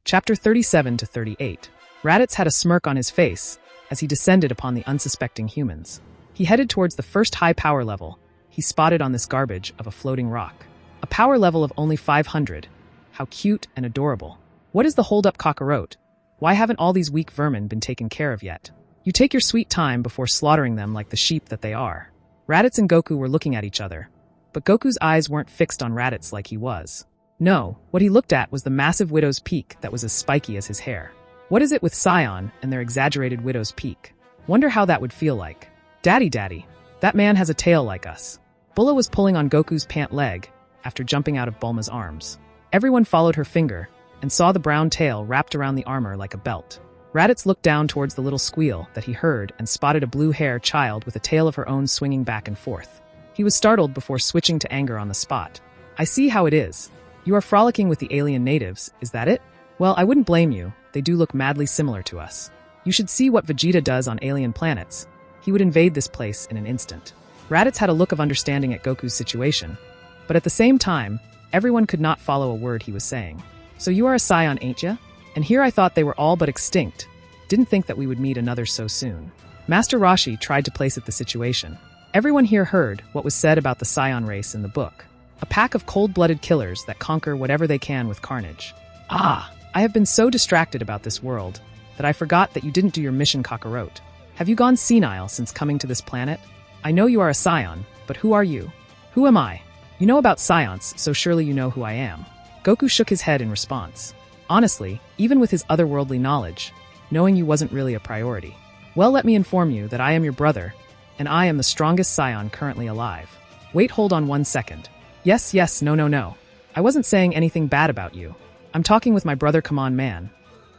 Chapter 37 to 38. Raditz had a smirk on his face as he descended upon the unsuspecting humans. He headed towards the first high power level he spotted on this garbage of a floating rock. A power level of only 500. How cute and adorable. What is the hold-up, Kakarot? Why haven't all these weak vermin been taken care of yet? You take your sweet time before slaughtering them like the sheep that they are. Raditz and Goku were looking at each other, but Goku's eyes weren't fixed on Raditz like he was. No, what he looked at was the massive widow's peak that was as spiky as his hair. What is it with Scion and their exaggerated widow's peak? Wonder how that would feel like. Daddy, that man has a tail like us. Bulla was pulling on Goku's pant leg after jumping out of Bulma's arms. Everyone followed her finger and saw the brown tail wrapped around the armor like a belt. Raditz looked down towards the little squeal that he heard and spotted a blue-haired child with a tail of her own swinging back and forth. He was startled before switching to anger on the spot. I see how it is. You are frolicking with the alien natives, is that it? Well, I wouldn't blame you. They do look madly similar to us. You should see what Vegeta does on alien planets. He would invade this place in an instant. Raditz had a look of understanding at Goku's situation, but at the same time, everyone could not follow a word he was saying. So you are a Scion, ain't ya? And here I thought they were all but extinct. Didn't think that we would meet another so soon. Master Roshi tried to place it the situation. Everyone here heard what was said about the Scion race in the book. A pack of cold-blooded killers that conquer whatever they can with carnage. I have been so distracted about this world that I forgot that you didn't do your mission, Kakarot. Have you gone senile since coming to this planet? I know you are a Scion, but who are you? Who am I? You know about Scions, so surely you know who I am. Goku shook his head in response. Honestly, even with his otherworldly knowledge, knowing you wasn't really a priority. Well, let me inform you that I am your brother, and I am the strongest Scion currently alive. Wait, hold on 1 second. Yes, no. I wasn't saying anything bad about you. I'm talking with my brother, come on, man.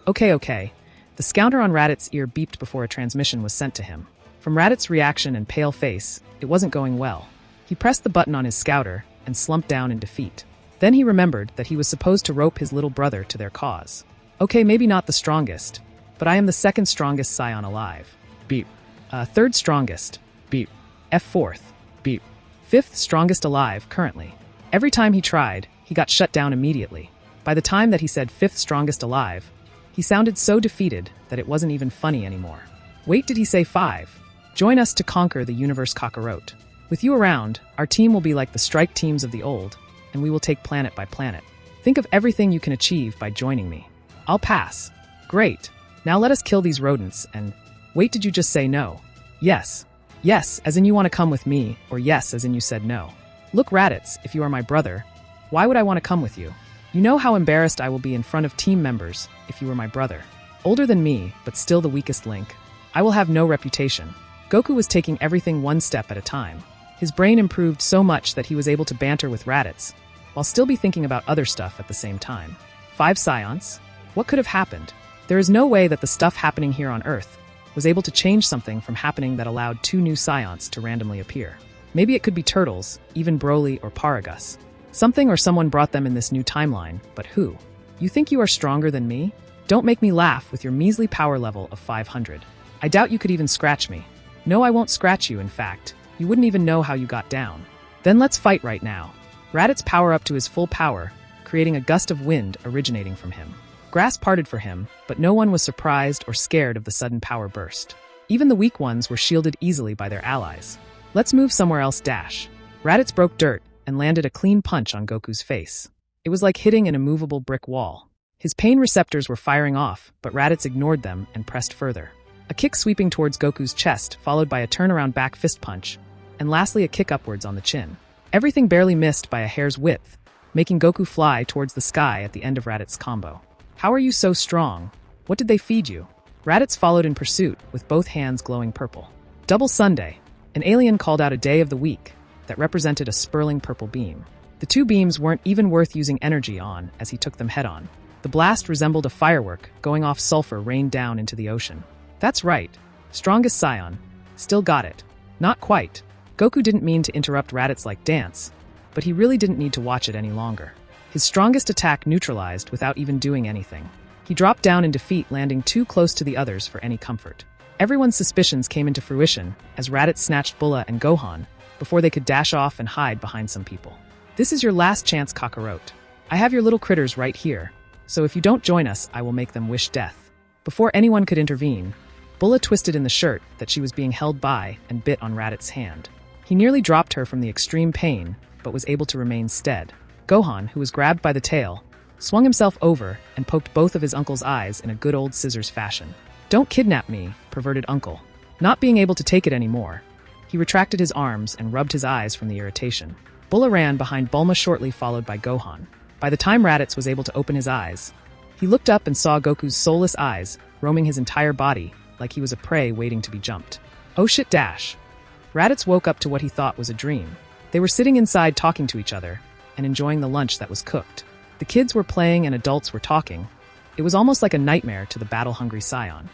Okay. The scouter on Raditz's ear beeped before a transmission was sent to him. From Raditz's reaction and pale face, it wasn't going well. He pressed the button on his scouter and slumped down in defeat. Then he remembered that he was supposed to rope his little brother to their cause. Okay, maybe not the strongest, but I am the second strongest Scion alive. Beep. Third strongest. Beep. F4th. Beep. Fifth strongest alive, currently. Every time he tried, he got shut down immediately. By the time that he said fifth strongest alive, he sounded so defeated that it wasn't even funny anymore. Wait, did he say 5? Join us to conquer the universe, Kakarot. With you around, our team will be like the strike teams of the old, and we will take planet by planet. Think of everything you can achieve by joining me. I'll pass. Great. Now let us kill these rodents and... Wait, did you just say no? Yes. Yes, as in you want to come with me, or yes, as in you said no. Look, Raditz, if you are my brother, why would I want to come with you? You know how embarrassed I will be in front of team members if you were my brother. Older than me, but still the weakest link. I will have no reputation. Goku was taking everything one step at a time. His brain improved so much that he was able to banter with Raditz, while still be thinking about other stuff at the same time. 5 Scions? What could have happened? There is no way that the stuff happening here on Earth was able to change something from happening that allowed 2 new Scions to randomly appear. Maybe it could be turtles, even Broly or Paragus. Something or someone brought them in this new timeline, but who? You think you are stronger than me? Don't make me laugh with your measly power level of 500. I doubt you could even scratch me. No, I won't scratch you, in fact. You wouldn't even know how you got down. Then let's fight right now. Raditz power up to his full power, creating a gust of wind originating from him. Grass parted for him, but no one was surprised or scared of the sudden power burst. Even the weak ones were shielded easily by their allies. Let's move somewhere else, dash. Raditz broke dirt and landed a clean punch on Goku's face. It was like hitting an immovable brick wall. His pain receptors were firing off, but Raditz ignored them and pressed further. A kick sweeping towards Goku's chest, followed by a turnaround back fist punch, and lastly a kick upwards on the chin. Everything barely missed by a hair's width, making Goku fly towards the sky at the end of Raditz's combo. How are you so strong? What did they feed you? Raditz followed in pursuit, with both hands glowing purple. Double Sunday. An alien called out a day of the week that represented a spurling purple beam. The 2 beams weren't even worth using energy on as he took them head-on. The blast resembled a firework, going off sulfur rained down into the ocean. That's right. Strongest Scion. Still got it. Not quite. Goku didn't mean to interrupt Raditz like dance, but he really didn't need to watch it any longer. His strongest attack neutralized without even doing anything. He dropped down in defeat, landing too close to the others for any comfort. Everyone's suspicions came into fruition as Raditz snatched Bulla and Gohan before they could dash off and hide behind some people. This is your last chance, Kakarot. I have your little critters right here. So if you don't join us, I will make them wish death." Before anyone could intervene, Bulla twisted in the shirt that she was being held by and bit on Raditz' hand. He nearly dropped her from the extreme pain, but was able to remain stead. Gohan, who was grabbed by the tail, swung himself over and poked both of his uncle's eyes in a good old scissors fashion. "Don't kidnap me, perverted uncle." Not being able to take it anymore, he retracted his arms and rubbed his eyes from the irritation. Bulla ran behind Bulma, shortly followed by Gohan. By the time Raditz was able to open his eyes, he looked up and saw Goku's soulless eyes roaming his entire body like he was a prey waiting to be jumped. Oh shit dash. Raditz woke up to what he thought was a dream. They were sitting inside talking to each other and enjoying the lunch that was cooked. The kids were playing and adults were talking. It was almost like a nightmare to the battle-hungry scion.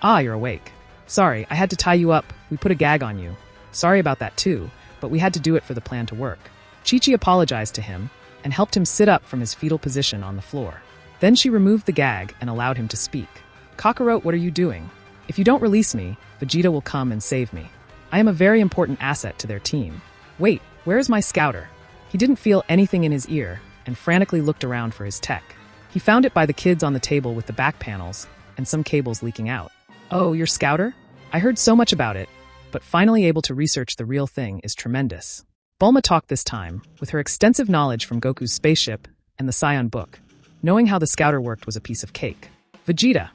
Ah, you're awake. Sorry, I had to tie you up. We put a gag on you. Sorry about that too, but we had to do it for the plan to work. Chi-Chi apologized to him and helped him sit up from his fetal position on the floor. Then she removed the gag and allowed him to speak. "Kakarot, what are you doing? If you don't release me, Vegeta will come and save me. I am a very important asset to their team. Wait, where is my scouter?" He didn't feel anything in his ear and frantically looked around for his tech. He found it by the kids on the table with the back panels and some cables leaking out. "Oh, your scouter? I heard so much about it, but finally able to research the real thing is tremendous." Bulma talked this time, with her extensive knowledge from Goku's spaceship and the Scion book. Knowing how the scouter worked was a piece of cake. Vegeta,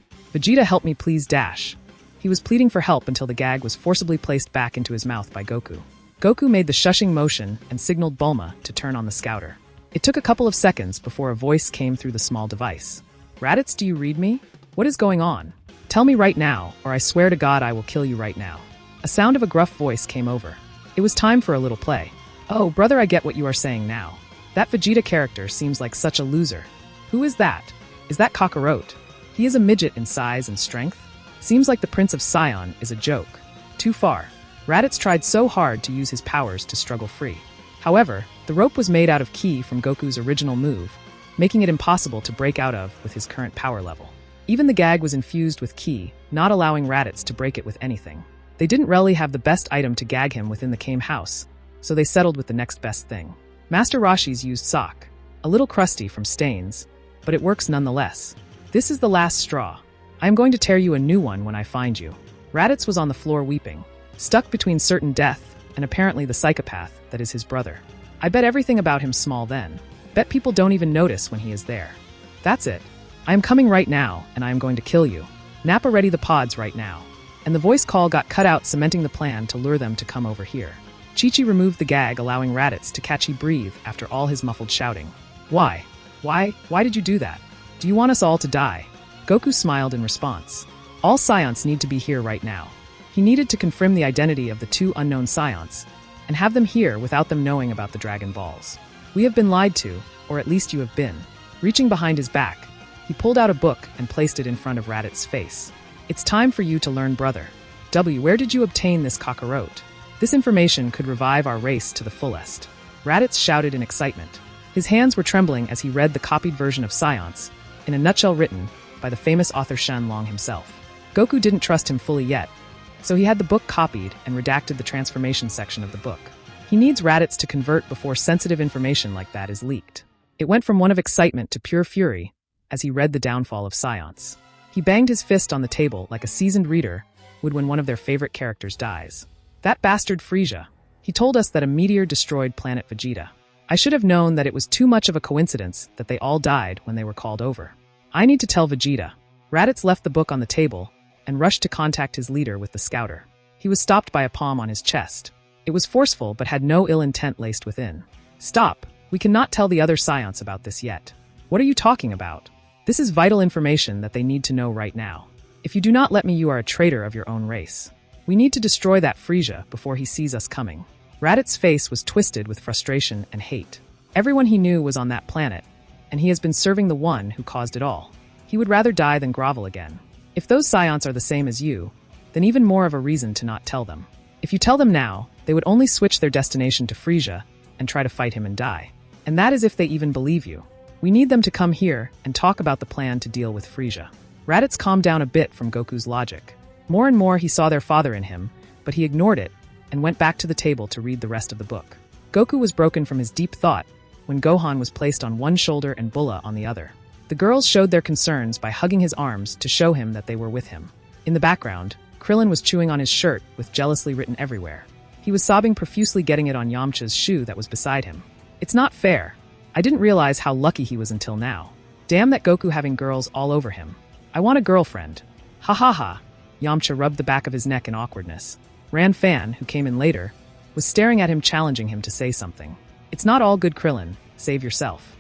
help me please dash." He was pleading for help until the gag was forcibly placed back into his mouth by Goku. Goku made the shushing motion and signaled Bulma to turn on the scouter. It took a couple of seconds before a voice came through the small device. "Raditz, do you read me? What is going on? Tell me right now, or I swear to God I will kill you right now." A sound of a gruff voice came over. It was time for a little play. "Oh, brother, I get what you are saying now. That Vegeta character seems like such a loser. Who is that? Is that Kakarot? He is a midget in size and strength? Seems like the Prince of Scion is a joke. Too far." Raditz tried so hard to use his powers to struggle free. However, the rope was made out of ki from Goku's original move, making it impossible to break out of with his current power level. Even the gag was infused with ki, not allowing Raditz to break it with anything. They didn't really have the best item to gag him within the Kame house, so they settled with the next best thing. Master Roshi's used sock, a little crusty from stains, but it works nonetheless. "This is the last straw. I am going to tear you a new one when I find you." Raditz was on the floor weeping, stuck between certain death and apparently the psychopath that is his brother. I bet everything about him small then. Bet people don't even notice when he is there. That's it. I am coming right now, and I am going to kill you. Nappa ready the pods right now. And the voice call got cut out, cementing the plan to lure them to come over here. Chi-Chi removed the gag, allowing Raditz to catch he breathe after all his muffled shouting. Why did you do that? Do you want us all to die?" Goku smiled in response. All Scions need to be here right now. He needed to confirm the identity of the two unknown Scions, and have them here without them knowing about the Dragon Balls. "We have been lied to, or at least you have been." Reaching behind his back, he pulled out a book and placed it in front of Raditz's face. "It's time for you to learn, brother. Where did you obtain this Kakarot? This information could revive our race to the fullest." Raditz shouted in excitement. His hands were trembling as he read the copied version of Science, in a nutshell written by the famous author Shenlong himself. Goku didn't trust him fully yet, so he had the book copied and redacted the transformation section of the book. He needs Raditz to convert before sensitive information like that is leaked. It went from one of excitement to pure fury as he read the downfall of Science. He banged his fist on the table like a seasoned reader would when one of their favorite characters dies. "That bastard Frieza. He told us that a meteor destroyed planet Vegeta. I should have known that it was too much of a coincidence that they all died when they were called over. I need to tell Vegeta." Raditz left the book on the table and rushed to contact his leader with the scouter. He was stopped by a palm on his chest. It was forceful but had no ill intent laced within. "Stop! We cannot tell the other Scions about this yet." "What are you talking about? This is vital information that they need to know right now. If you do not let me, you are a traitor of your own race. We need to destroy that Frieza before he sees us coming." Raditz's face was twisted with frustration and hate. Everyone he knew was on that planet, and he has been serving the one who caused it all. He would rather die than grovel again. If those Scions are the same as you, then even more of a reason to not tell them. If you tell them now, they would only switch their destination to Frieza and try to fight him and die. And that is if they even believe you. We need them to come here and talk about the plan to deal with Frieza. Raditz calmed down a bit from Goku's logic. More and more he saw their father in him, but he ignored it and went back to the table to read the rest of the book. Goku was broken from his deep thought when Gohan was placed on one shoulder and Bulla on the other. The girls showed their concerns by hugging his arms to show him that they were with him. In the background, Krillin was chewing on his shirt with jealously written everywhere. He was sobbing profusely, getting it on Yamcha's shoe that was beside him. It's not fair. I didn't realize how lucky he was until now. Damn that Goku having girls all over him. I want a girlfriend. Ha ha ha. Yamcha rubbed the back of his neck in awkwardness. Ran Fan, who came in later, was staring at him, challenging him to say something. It's not all good, Krillin. Save yourself.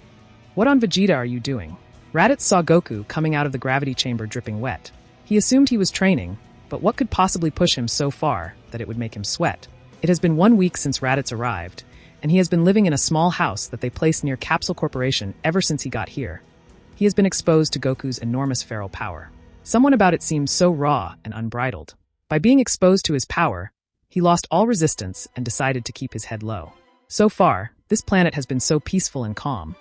What on Vegeta are you doing? Raditz saw Goku coming out of the gravity chamber dripping wet. He assumed he was training, but what could possibly push him so far that it would make him sweat? It has been 1 week since Raditz arrived, and he has been living in a small house that they placed near Capsule Corporation ever since he got here. He has been exposed to Goku's enormous feral power. Someone about it seemed so raw and unbridled. By being exposed to his power, he lost all resistance and decided to keep his head low. So far, this planet has been so peaceful and calm,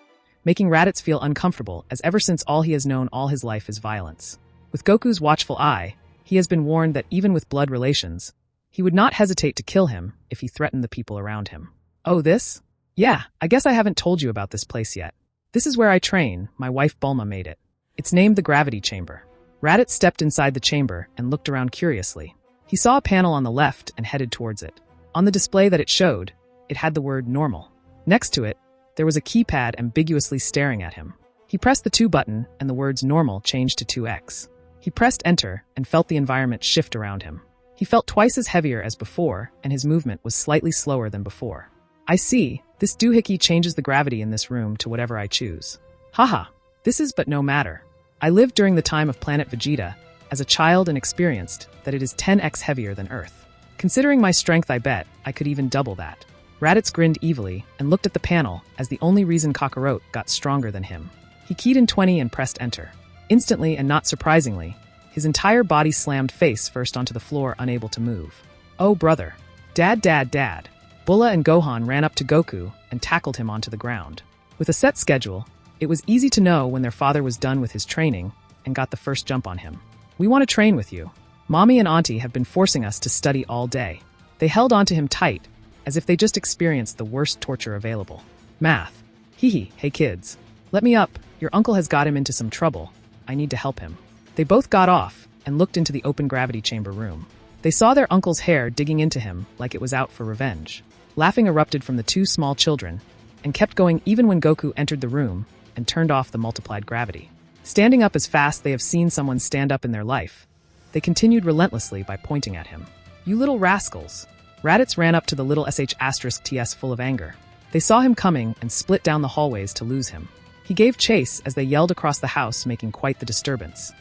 making Raditz feel uncomfortable, as ever since all he has known all his life is violence. With Goku's watchful eye, he has been warned that even with blood relations, he would not hesitate to kill him if he threatened the people around him. Oh, this? Yeah, I guess I haven't told you about this place yet. This is where I train. My wife Bulma made it. It's named the Gravity Chamber. Raditz stepped inside the chamber and looked around curiously. He saw a panel on the left and headed towards it. On the display that it showed, it had the word normal. Next to it, there was a keypad ambiguously staring at him. He pressed the 2 button and the words normal changed to 2x. He pressed enter and felt the environment shift around him. He felt twice as heavier as before, and his movement was slightly slower than before. I see, this doohickey changes the gravity in this room to whatever I choose. Haha, this is but no matter. I lived during the time of planet Vegeta, as a child, and experienced that it is 10x heavier than Earth. Considering my strength, I bet I could even double that. Raditz grinned evilly and looked at the panel as the only reason Kakarot got stronger than him. He keyed in 20 and pressed enter. Instantly, and not surprisingly, his entire body slammed face first onto the floor, unable to move. Oh brother. Dad. Bulla and Gohan ran up to Goku and tackled him onto the ground. With a set schedule, it was easy to know when their father was done with his training and got the first jump on him. We want to train with you. Mommy and Auntie have been forcing us to study all day. They held onto him tight, as if they just experienced the worst torture available. Math. Hee. Hey kids. Let me up. Your uncle has got him into some trouble. I need to help him. They both got off and looked into the open gravity chamber room. They saw their uncle's hair digging into him like it was out for revenge. Laughing erupted from the 2 small children and kept going even when Goku entered the room and turned off the multiplied gravity. Standing up as fast they have seen someone stand up in their life, they continued relentlessly by pointing at him. You little rascals. Raditz ran up to the little sh*ts full of anger. They saw him coming and split down the hallways to lose him. He gave chase as they yelled across the house, making quite the disturbance.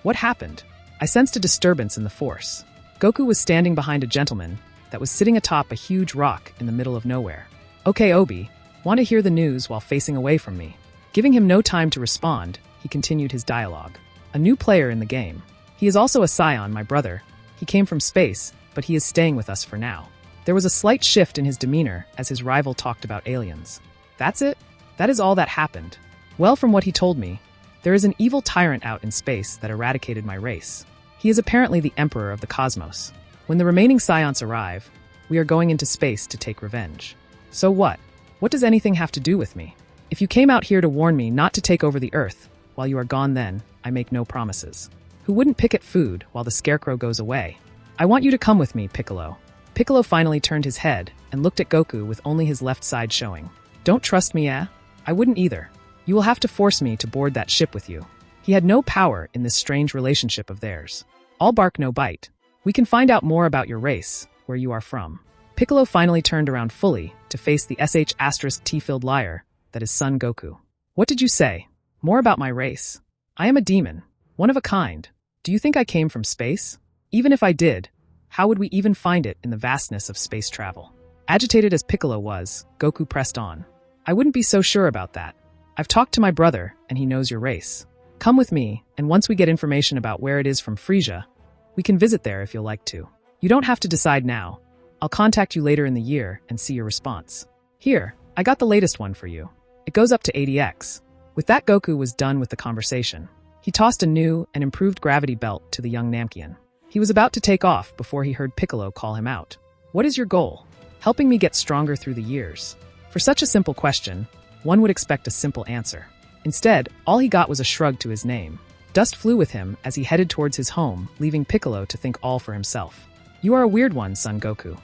What happened? I sensed a disturbance in the force. Goku was standing behind a gentleman that was sitting atop a huge rock in the middle of nowhere. Okay, Obi, want to hear the news while facing away from me. Giving him no time to respond, he continued his dialogue. A new player in the game. He is also a scion, my brother. He came from space, but he is staying with us for now. There was a slight shift in his demeanor as his rival talked about aliens. That's it? That is all that happened. Well, from what he told me, there is an evil tyrant out in space that eradicated my race. He is apparently the emperor of the cosmos. When the remaining scions arrive, we are going into space to take revenge. So what? What does anything have to do with me? If you came out here to warn me not to take over the Earth, while you are gone then, I make no promises. Who wouldn't pick at food while the scarecrow goes away? I want you to come with me, Piccolo. Piccolo finally turned his head and looked at Goku with only his left side showing. Don't trust me, eh? I wouldn't either. You will have to force me to board that ship with you. He had no power in this strange relationship of theirs. All bark, no bite. We can find out more about your race, where you are from. Piccolo finally turned around fully to face the sh*T-filled liar that is Son Goku. What did you say? More about my race? I am a demon, one of a kind. Do you think I came from space? Even if I did, how would we even find it in the vastness of space travel? Agitated as Piccolo was, Goku pressed on. I wouldn't be so sure about that. I've talked to my brother, and he knows your race. Come with me, and once we get information about where it is from Frisia, we can visit there if you'll like to. You don't have to decide now. I'll contact you later in the year and see your response. Here, I got the latest one for you. It goes up to 80x. With that, Goku was done with the conversation. He tossed a new and improved gravity belt to the young Namkian. He was about to take off before he heard Piccolo call him out. What is your goal? Helping me get stronger through the years. For such a simple question, One would expect a simple answer. Instead, all he got was a shrug to his name. Dust flew with him as he headed towards his home, leaving Piccolo to think all for himself. You are a weird one, Son Goku.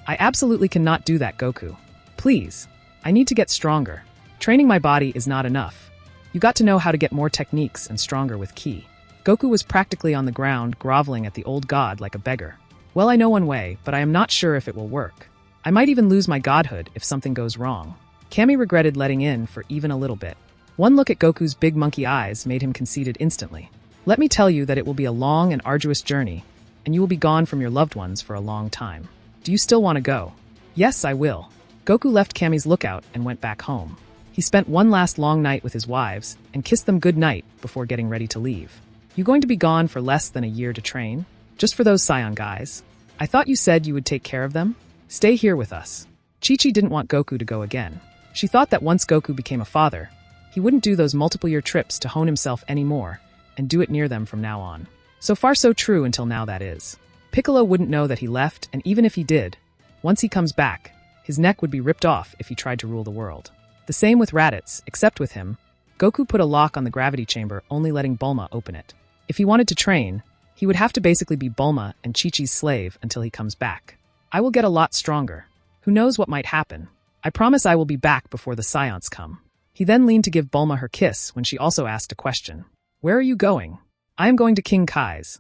I absolutely cannot do that, Goku. Please. I need to get stronger. Training my body is not enough. You got to know how to get more techniques and stronger with ki. Goku was practically on the ground, groveling at the old god like a beggar. Well, I know one way, but I am not sure if it will work. I might even lose my godhood if something goes wrong. Kami regretted letting in for even a little bit. One look at Goku's big monkey eyes made him conceited instantly. Let me tell you that it will be a long and arduous journey, and you will be gone from your loved ones for a long time. Do you still want to go? Yes, I will. Goku left Kami's lookout and went back home. He spent one last long night with his wives and kissed them good night before getting ready to leave. You going to be gone for less than a year to train? Just for those Saiyan guys? I thought you said you would take care of them? Stay here with us. Chi-Chi didn't want Goku to go again. She thought that once Goku became a father, he wouldn't do those multiple-year trips to hone himself anymore and do it near them from now on. So far so true until now, that is. Piccolo wouldn't know that he left, and even if he did, once he comes back, his neck would be ripped off if he tried to rule the world. The same with Raditz, except with him, Goku put a lock on the gravity chamber, only letting Bulma open it. If he wanted to train, he would have to basically be Bulma and Chi-Chi's slave until he comes back. I will get a lot stronger. Who knows what might happen? I promise I will be back before the Saiyans come. He then leaned to give Bulma her kiss when she also asked a question. Where are you going? I am going to King Kai's.